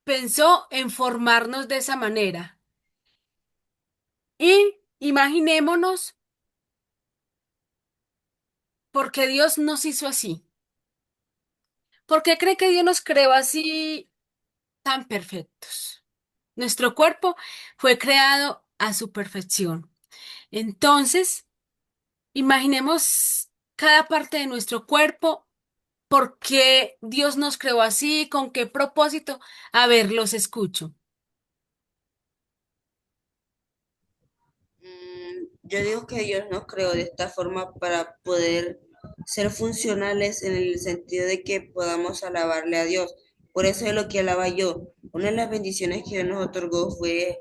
[SPEAKER 10] pensó en formarnos de esa manera. Y imaginémonos por qué Dios nos hizo así. ¿Por qué cree que Dios nos creó así tan perfectos? Nuestro cuerpo fue creado a su perfección. Entonces, imaginemos cada parte de nuestro cuerpo. ¿Por qué Dios nos creó así? ¿Con qué propósito? A ver, los escucho.
[SPEAKER 3] Yo digo que Dios nos creó de esta forma para poder ser funcionales en el sentido de que podamos alabarle a Dios. Por eso es lo que alaba yo. Una de las bendiciones que Dios nos otorgó fue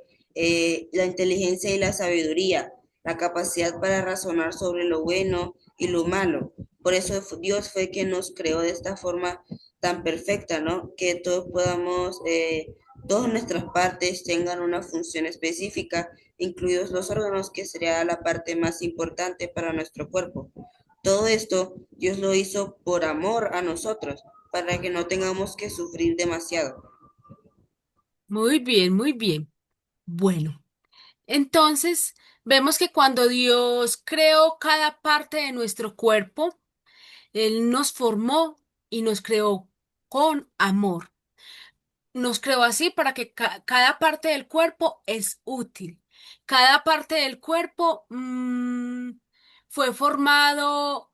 [SPEAKER 3] la inteligencia y la sabiduría, la capacidad para razonar sobre lo bueno y lo malo. Por eso Dios fue quien nos creó de esta forma tan perfecta, ¿no? Que todos podamos, todas nuestras partes tengan una función específica, incluidos los órganos, que sería la parte más importante para nuestro cuerpo. Todo esto Dios lo hizo por amor a nosotros, para que no tengamos que sufrir demasiado.
[SPEAKER 10] Muy bien, muy bien. Bueno, entonces vemos que cuando Dios creó cada parte de nuestro cuerpo, Él nos formó y nos creó con amor. Nos creó así para que cada parte del cuerpo es útil. Cada parte del cuerpo fue formado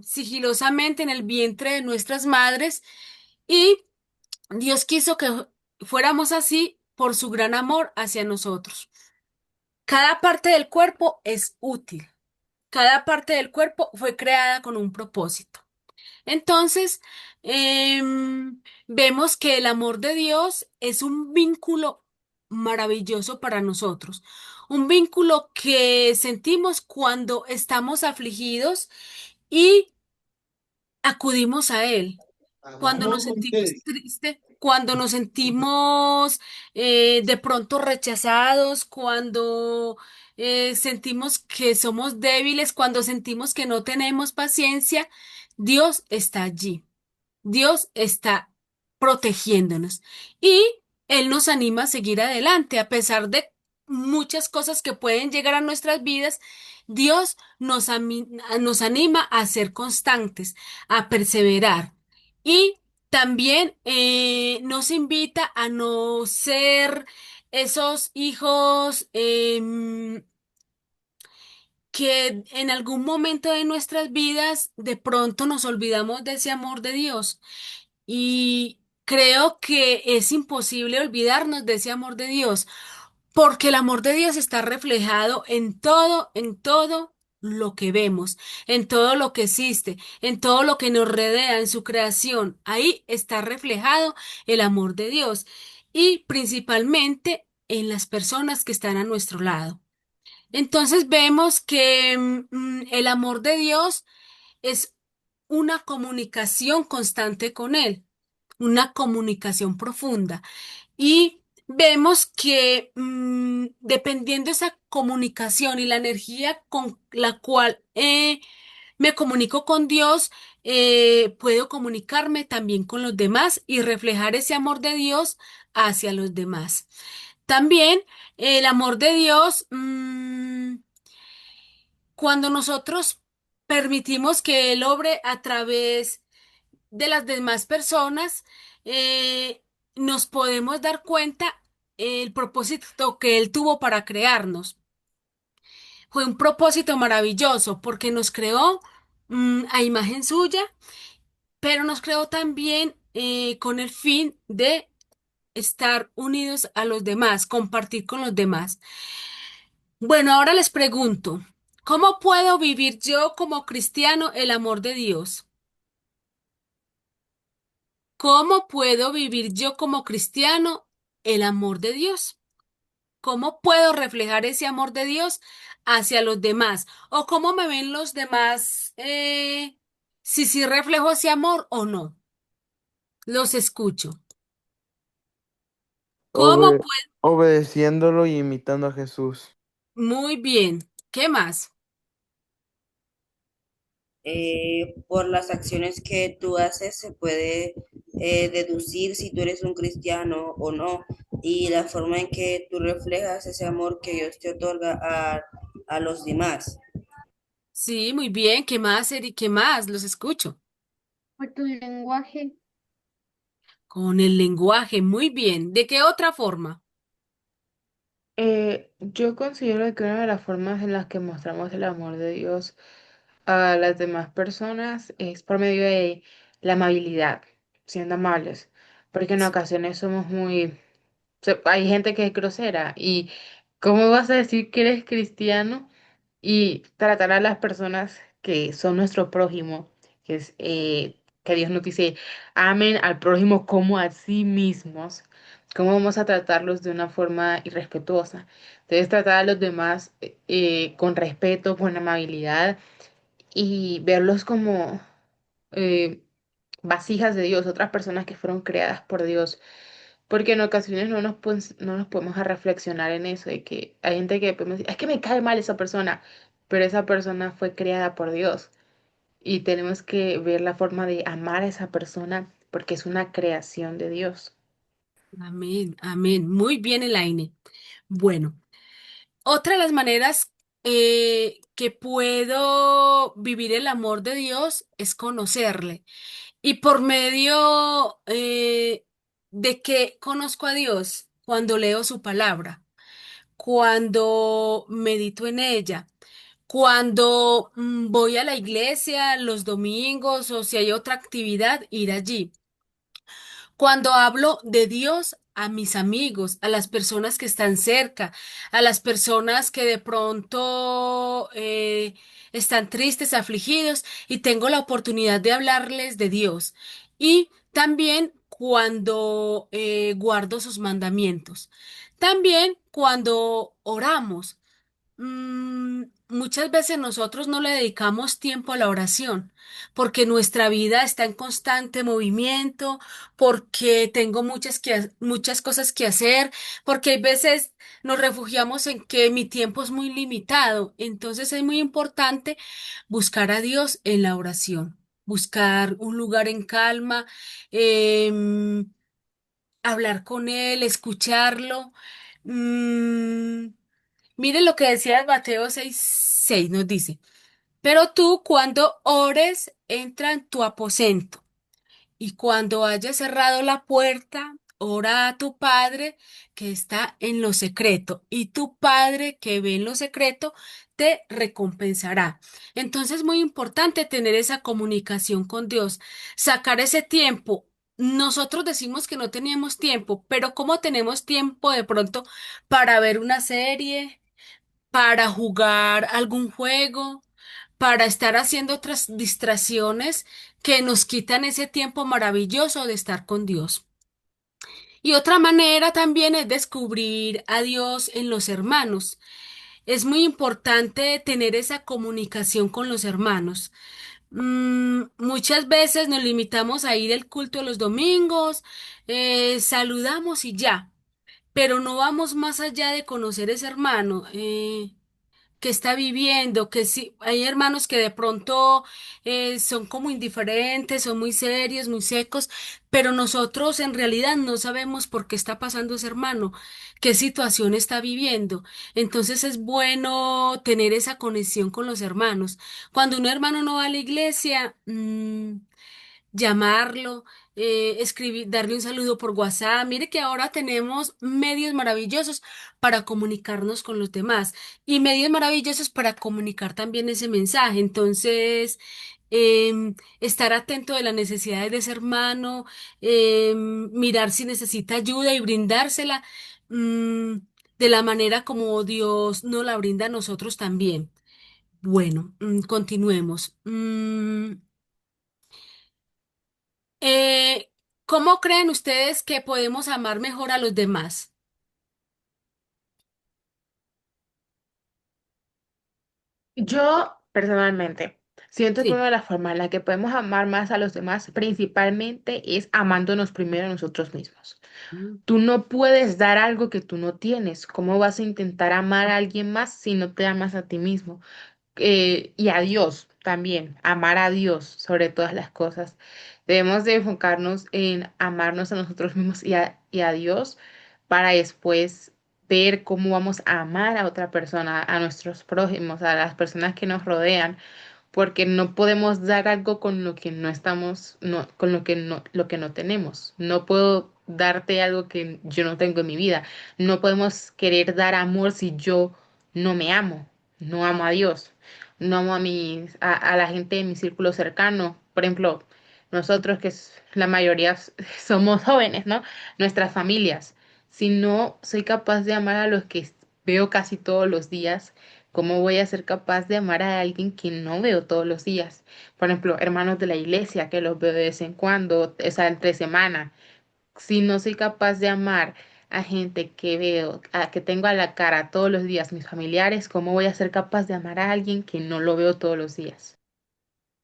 [SPEAKER 10] sigilosamente en el vientre de nuestras madres y Dios quiso que fuéramos así por su gran amor hacia nosotros. Cada parte del cuerpo es útil. Cada parte del cuerpo fue creada con un propósito. Entonces, vemos que el amor de Dios es un vínculo maravilloso para nosotros, un vínculo que sentimos cuando estamos afligidos y acudimos a Él, cuando nos sentimos tristes, cuando nos sentimos de pronto rechazados, cuando sentimos que somos débiles, cuando sentimos que no tenemos paciencia, Dios está allí. Dios está protegiéndonos y Él nos anima a seguir adelante a pesar de muchas cosas que pueden llegar a nuestras vidas. Dios nos anima a ser constantes, a perseverar y también nos invita a no ser esos hijos que en algún momento de nuestras vidas de pronto nos olvidamos de ese amor de Dios. Y creo que es imposible olvidarnos de ese amor de Dios, porque el amor de Dios está reflejado en todo lo que vemos, en todo lo que existe, en todo lo que nos rodea, en su creación. Ahí está reflejado el amor de Dios y principalmente en las personas que están a nuestro lado. Entonces vemos que el amor de Dios es una comunicación constante con Él, una comunicación profunda. Y vemos que dependiendo de esa comunicación y la energía con la cual me comunico con Dios, puedo comunicarme también con los demás y reflejar ese amor de Dios hacia los demás. También el amor de Dios, cuando nosotros permitimos que Él obre a través de las demás personas, eh, nos podemos dar cuenta el propósito que Él tuvo para crearnos. Fue un propósito maravilloso porque nos creó a imagen suya, pero nos creó también con el fin de estar unidos a los demás, compartir con los demás. Bueno, ahora les pregunto, ¿cómo puedo vivir yo como cristiano el amor de Dios? ¿Cómo puedo vivir yo como cristiano el amor de Dios? ¿Cómo puedo reflejar ese amor de Dios hacia los demás? ¿O cómo me ven los demás? Si sí reflejo ese amor o no. Los escucho. ¿Cómo
[SPEAKER 5] Obe-
[SPEAKER 10] puedo?
[SPEAKER 5] Obedeciéndolo y imitando a Jesús.
[SPEAKER 10] Muy bien. ¿Qué más?
[SPEAKER 3] Por las acciones que tú haces se puede deducir si tú eres un cristiano o no, y la forma en que tú reflejas ese amor que Dios te otorga a los demás.
[SPEAKER 10] Sí, muy bien. ¿Qué más, Eri? ¿Qué más? Los escucho.
[SPEAKER 6] Por tu lenguaje.
[SPEAKER 10] Con el lenguaje. Muy bien. ¿De qué otra forma?
[SPEAKER 9] Yo considero que una de las formas en las que mostramos el amor de Dios a las demás personas es por medio de la amabilidad, siendo amables, porque en ocasiones somos muy, hay gente que es grosera y ¿cómo vas a decir que eres cristiano y tratar a las personas que son nuestro prójimo, que es que Dios nos dice, amen al prójimo como a sí mismos? ¿Cómo vamos a tratarlos de una forma irrespetuosa? Debes tratar a los demás con respeto, con amabilidad y verlos como eh, vasijas de Dios, otras personas que fueron creadas por Dios. Porque en ocasiones no nos podemos a reflexionar en eso, de que hay gente que podemos decir, es que me cae mal esa persona, pero esa persona fue creada por Dios y tenemos que ver la forma de amar a esa persona porque es una creación de Dios.
[SPEAKER 10] Amén, amén. Muy bien, Elaine. Bueno, otra de las maneras que puedo vivir el amor de Dios es conocerle. Y por medio de que conozco a Dios cuando leo su palabra, cuando medito en ella, cuando voy a la iglesia los domingos o si hay otra actividad, ir allí. Cuando hablo de Dios a mis amigos, a las personas que están cerca, a las personas que de pronto están tristes, afligidos, y tengo la oportunidad de hablarles de Dios. Y también cuando guardo sus mandamientos. También cuando oramos. Muchas veces nosotros no le dedicamos tiempo a la oración porque nuestra vida está en constante movimiento, porque tengo muchas cosas que hacer, porque hay veces nos refugiamos en que mi tiempo es muy limitado. Entonces es muy importante buscar a Dios en la oración, buscar un lugar en calma, em, hablar con Él, escucharlo. Mm, Mire lo que decía Mateo 6:6 nos dice, pero tú cuando ores, entra en tu aposento y cuando hayas cerrado la puerta, ora a tu Padre que está en lo secreto, y tu Padre que ve en lo secreto te recompensará. Entonces es muy importante tener esa comunicación con Dios, sacar ese tiempo. Nosotros decimos que no teníamos tiempo, pero ¿cómo tenemos tiempo de pronto para ver una serie, para jugar algún juego, para estar haciendo otras distracciones que nos quitan ese tiempo maravilloso de estar con Dios? Y otra manera también es descubrir a Dios en los hermanos. Es muy importante tener esa comunicación con los hermanos. Muchas veces nos limitamos a ir al culto los domingos, saludamos y ya, pero no vamos más allá de conocer ese hermano. Que está viviendo, que sí, hay hermanos que de pronto son como indiferentes, son muy serios, muy secos, pero nosotros en realidad no sabemos por qué está pasando ese hermano, qué situación está viviendo. Entonces es bueno tener esa conexión con los hermanos. Cuando un hermano no va a la iglesia, llamarlo, escribir, darle un saludo por WhatsApp. Mire que ahora tenemos medios maravillosos para comunicarnos con los demás y medios maravillosos para comunicar también ese mensaje. Entonces, estar atento de las necesidades de ese hermano, mirar si necesita ayuda y brindársela, mm, de la manera como Dios nos la brinda a nosotros también. Bueno, continuemos. Eh, ¿Cómo creen ustedes que podemos amar mejor a los demás?
[SPEAKER 9] Yo, personalmente, siento que
[SPEAKER 10] Sí.
[SPEAKER 9] una de las formas en la que podemos amar más a los demás principalmente es amándonos primero a nosotros mismos.
[SPEAKER 10] Mm.
[SPEAKER 9] Tú no puedes dar algo que tú no tienes. ¿Cómo vas a intentar amar a alguien más si no te amas a ti mismo? Y a Dios también, amar a Dios sobre todas las cosas. Debemos de enfocarnos en amarnos a nosotros mismos y a Dios para después ver cómo vamos a amar a otra persona, a nuestros prójimos, a las personas que nos rodean, porque no podemos dar algo con lo que no estamos, no, con lo que no tenemos. No puedo darte algo que yo no tengo en mi vida. No podemos querer dar amor si yo no me amo, no amo a Dios, no amo a la gente de mi círculo cercano. Por ejemplo, nosotros la mayoría somos jóvenes, ¿no? Nuestras familias. Si no soy capaz de amar a los que veo casi todos los días, ¿cómo voy a ser capaz de amar a alguien que no veo todos los días? Por ejemplo, hermanos de la iglesia que los veo de vez en cuando, esa entre semana. Si no soy capaz de amar a gente que veo, a que tengo a la cara todos los días, mis familiares, ¿cómo voy a ser capaz de amar a alguien que no lo veo todos los días?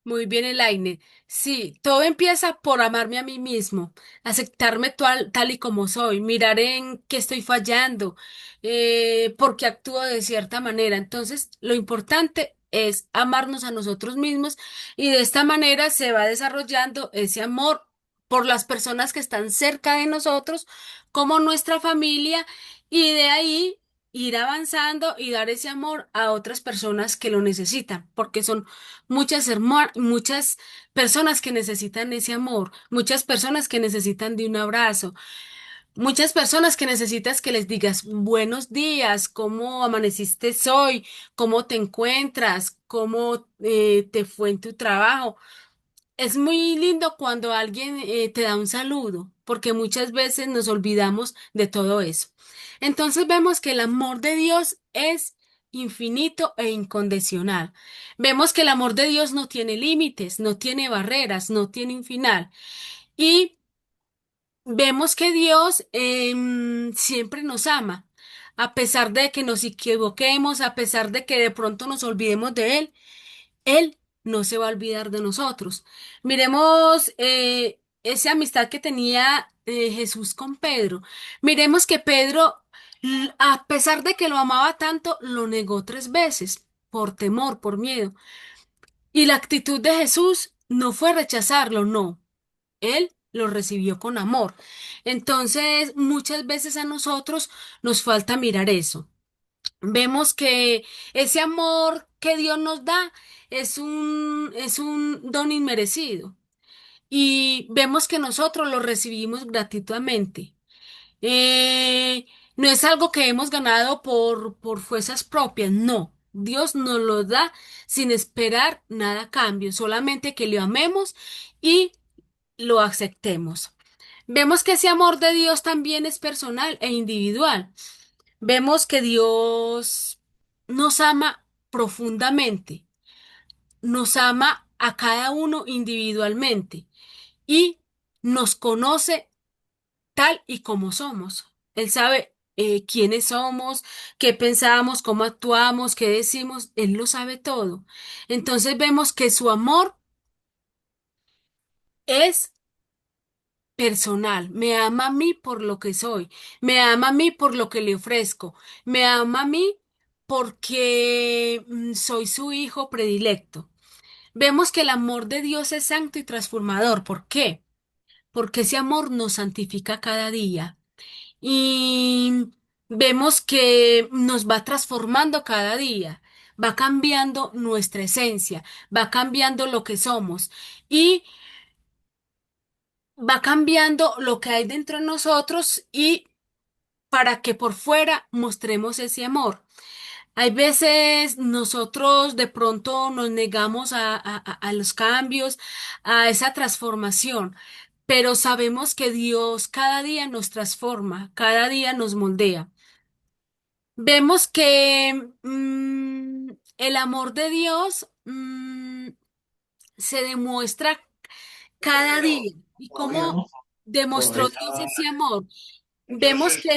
[SPEAKER 10] Muy bien, Elaine. Sí, todo empieza por amarme a mí mismo, aceptarme tal y como soy, mirar en qué estoy fallando, por qué actúo de cierta manera. Entonces, lo importante es amarnos a nosotros mismos y de esta manera se va desarrollando ese amor por las personas que están cerca de nosotros, como nuestra familia, y de ahí ir avanzando y dar ese amor a otras personas que lo necesitan, porque son muchas personas que necesitan ese amor, muchas personas que necesitan de un abrazo, muchas personas que necesitas que les digas buenos días, cómo amaneciste hoy, cómo te encuentras, cómo te fue en tu trabajo. Es muy lindo cuando alguien te da un saludo, porque muchas veces nos olvidamos de todo eso. Entonces vemos que el amor de Dios es infinito e incondicional. Vemos que el amor de Dios no tiene límites, no tiene barreras, no tiene un final. Y vemos que Dios siempre nos ama, a pesar de que nos equivoquemos, a pesar de que de pronto nos olvidemos de Él. Él no se va a olvidar de nosotros. Miremos esa amistad que tenía Jesús con Pedro. Miremos que Pedro, a pesar de que lo amaba tanto, lo negó 3 veces por temor, por miedo. Y la actitud de Jesús no fue rechazarlo, no. Él lo recibió con amor. Entonces, muchas veces a nosotros nos falta mirar eso. Vemos que ese amor que Dios nos da es un don inmerecido. Y vemos que nosotros lo recibimos gratuitamente. Eh, no es algo que hemos ganado por fuerzas propias, no. Dios nos lo da sin esperar nada a cambio, solamente que lo amemos y lo aceptemos. Vemos que ese amor de Dios también es personal e individual. Vemos que Dios nos ama profundamente, nos ama a cada uno individualmente y nos conoce tal y como somos. Él sabe quiénes somos, qué pensamos, cómo actuamos, qué decimos. Él lo sabe todo. Entonces vemos que su amor es personal. Me ama a mí por lo que soy. Me ama a mí por lo que le ofrezco. Me ama a mí porque soy su hijo predilecto. Vemos que el amor de Dios es santo y transformador. ¿Por qué? Porque ese amor nos santifica cada día. Y vemos que nos va transformando cada día, va cambiando nuestra esencia, va cambiando lo que somos y va cambiando lo que hay dentro de nosotros y para que por fuera mostremos ese amor. Hay veces nosotros de pronto nos negamos a los cambios, a esa transformación, pero sabemos que Dios cada día nos transforma, cada día nos moldea. Vemos que el amor de Dios se demuestra cada día. ¿Y cómo demostró Dios ese amor? Vemos que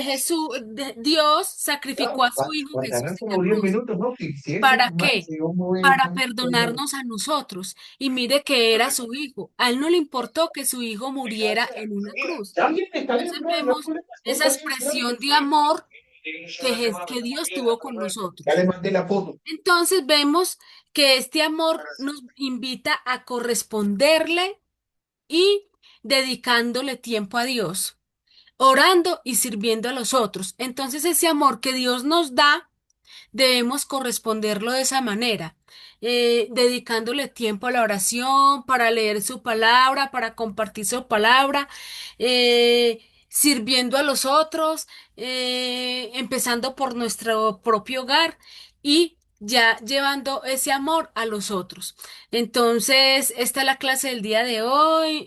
[SPEAKER 10] Dios sacrificó a su Hijo Jesús
[SPEAKER 2] Faltarán
[SPEAKER 10] en la
[SPEAKER 2] como 10
[SPEAKER 10] cruz.
[SPEAKER 2] minutos, ¿no? Si eso
[SPEAKER 10] ¿Para
[SPEAKER 2] más,
[SPEAKER 10] qué?
[SPEAKER 2] yo me voy
[SPEAKER 10] Para perdonarnos a nosotros. Y mire que era su Hijo. A él no le importó que su Hijo muriera en una cruz.
[SPEAKER 2] También está bien,
[SPEAKER 10] Entonces
[SPEAKER 2] bro, no
[SPEAKER 10] vemos
[SPEAKER 2] puede pasar,
[SPEAKER 10] esa expresión de amor que Dios tuvo con
[SPEAKER 2] ya le
[SPEAKER 10] nosotros.
[SPEAKER 2] mandé la foto.
[SPEAKER 10] Entonces vemos que este amor nos invita a corresponderle y dedicándole tiempo a Dios, orando y sirviendo a los otros. Entonces ese amor que Dios nos da, debemos corresponderlo de esa manera, dedicándole tiempo a la oración, para leer su palabra, para compartir su palabra, sirviendo a los otros, empezando por nuestro propio hogar y ya llevando ese amor a los otros. Entonces, esta es la clase del día de hoy.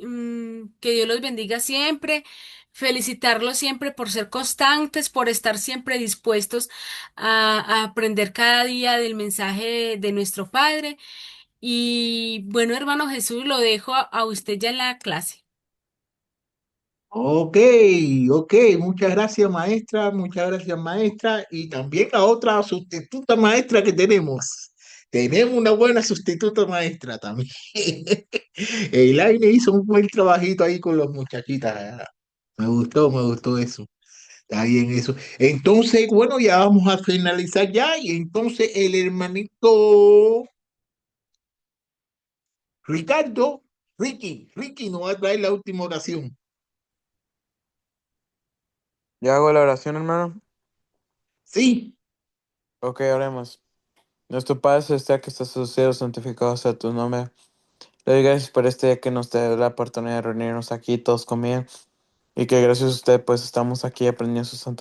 [SPEAKER 10] Que Dios los bendiga siempre. Felicitarlos siempre por ser constantes, por estar siempre dispuestos a aprender cada día del mensaje de nuestro Padre. Y bueno, hermano Jesús, lo dejo a usted ya en la clase.
[SPEAKER 2] Ok, ok, muchas gracias maestra y también la otra sustituta maestra que tenemos. Tenemos una buena sustituta maestra también. Elaine hizo un buen trabajito ahí con los muchachitas. Me gustó eso. Está bien eso. Entonces, bueno, ya vamos a finalizar ya y entonces el hermanito Ricardo, Ricky nos va a traer la última oración.
[SPEAKER 5] ¿Ya hago la oración, hermano?
[SPEAKER 2] Sí.
[SPEAKER 5] Ok, oremos. Nuestro Padre Celestial que estás en los cielos, santificado sea tu nombre. Le doy gracias por este día que nos da la oportunidad de reunirnos aquí todos conmigo y que gracias a usted pues estamos aquí aprendiendo su santa